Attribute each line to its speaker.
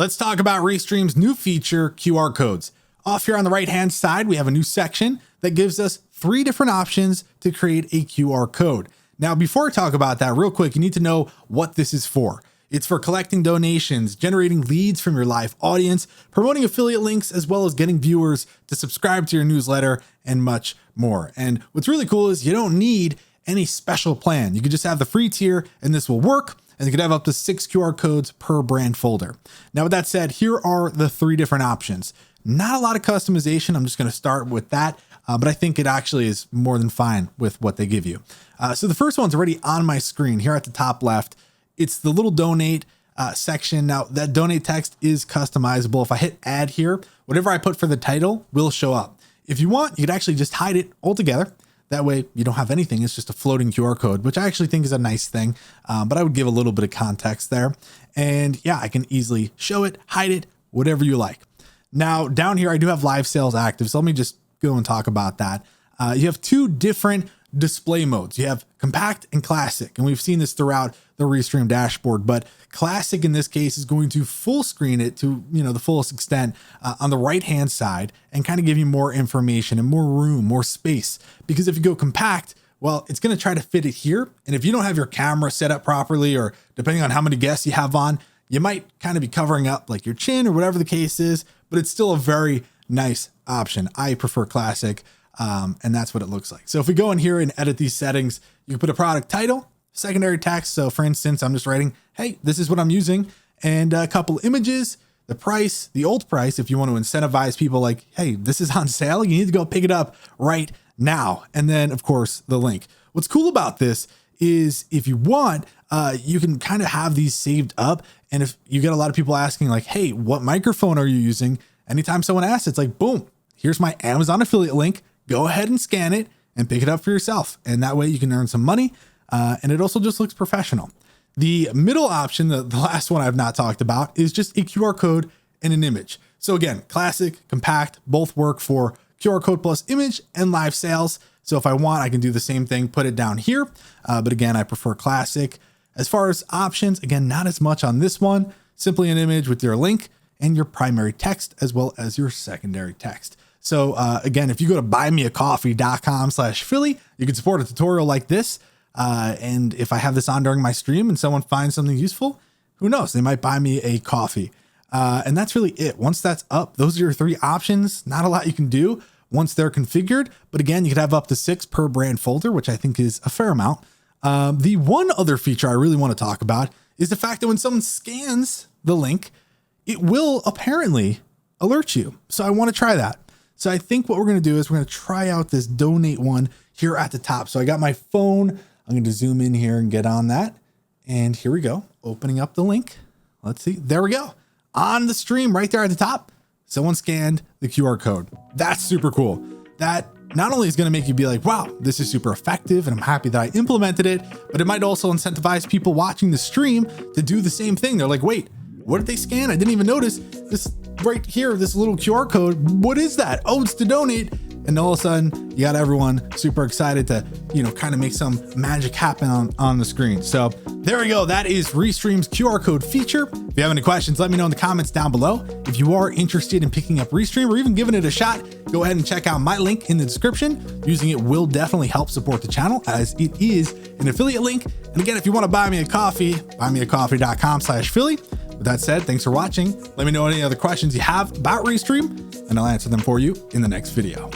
Speaker 1: Let's talk about Restream's new feature, QR codes. Off here on the right-hand side, we have a new section that gives us 3 different options to create a QR code. Now, before I talk about that, real quick, you need to know what this is for. It's for collecting donations, generating leads from your live audience, promoting affiliate links, as well as getting viewers to subscribe to your newsletter and much more. And what's really cool is you don't need any special plan. You can just have the free tier and this will work. And you can have up to 6 QR codes per brand folder. Now, with that said, here are the 3 different options. Not a lot of customization. I'm just going to start with that. But I think it actually is more than fine with what they give you. So the first one's already on my screen here at the top left. It's the little donate section. Now that donate text is customizable. If I hit add here, whatever I put for the title will show up. If you want, you could actually just hide it altogether. That way you don't have anything. It's just a floating QR code, which I actually think is a nice thing. But I would give a little bit of context there. And yeah, I can easily show it, hide it, whatever you like. Now down here, I do have live sales active. So let me just go and talk about that. You have 2 different display modes. You have compact and classic. And we've seen this throughout the Restream dashboard, but classic in this case is going to full screen it to, the fullest extent on the right-hand side and kind of give you more information and more room, more space. Because if you go compact, well, it's going to try to fit it here. And if you don't have your camera set up properly, or depending on how many guests you have on, you might kind of be covering up like your chin or whatever the case is, but it's still a very nice option. I prefer classic. And that's what it looks like. So if we go in here and edit these settings, you can put a product title, secondary text. So for instance, I'm just writing, hey, this is what I'm using, and a couple images, the price, the old price. If you want to incentivize people like, hey, this is on sale, you need to go pick it up right now. And then of course the link. What's cool about this is if you want, you can kind of have these saved up. And if you get a lot of people asking like, hey, what microphone are you using? Anytime someone asks, it's like, boom, here's my Amazon affiliate link. Go ahead and scan it and pick it up for yourself. And that way you can earn some money. And it also just looks professional. The middle option, the last one I've not talked about, is just a QR code and an image. So again, classic, compact, both work for QR code plus image and live sales. So if I want, I can do the same thing, put it down here. But again, I prefer classic. As far as options, again, not as much on this one, simply an image with your link and your primary text, as well as your secondary text. So again, if you go to buymeacoffee.com/Philly, you can support a tutorial like this. And if I have this on during my stream and someone finds something useful, who knows, they might buy me a coffee. And that's really it. Once that's up, those are your 3 options. Not a lot you can do once they're configured. But again, you could have up to 6 per brand folder, which I think is a fair amount. The one other feature I really want to talk about is the fact that when someone scans the link, it will apparently alert you. So I want to try that. So I think what we're going to do is we're going to try out this donate one here at the top. So I got my phone. I'm going to zoom in here and get on that. And here we go. Opening up the link. Let's see. There we go. On the stream right there at the top, someone scanned the QR code. That's super cool. That not only is going to make you be like, wow, this is super effective and I'm happy that I implemented it, but it might also incentivize people watching the stream to do the same thing. They're like, wait, what did they scan? I didn't even notice this right here, this little QR code. What is that? Oh, it's to donate. And all of a sudden you got everyone super excited to, kind of make some magic happen on the screen. So there we go. That is Restream's QR code feature. If you have any questions, let me know in the comments down below. If you are interested in picking up Restream or even giving it a shot, go ahead and check out my link in the description. Using it will definitely help support the channel as it is an affiliate link. And again, if you want to buy me a coffee, buymeacoffee.com/Philly. With that said, thanks for watching. Let me know any other questions you have about Restream and I'll answer them for you in the next video.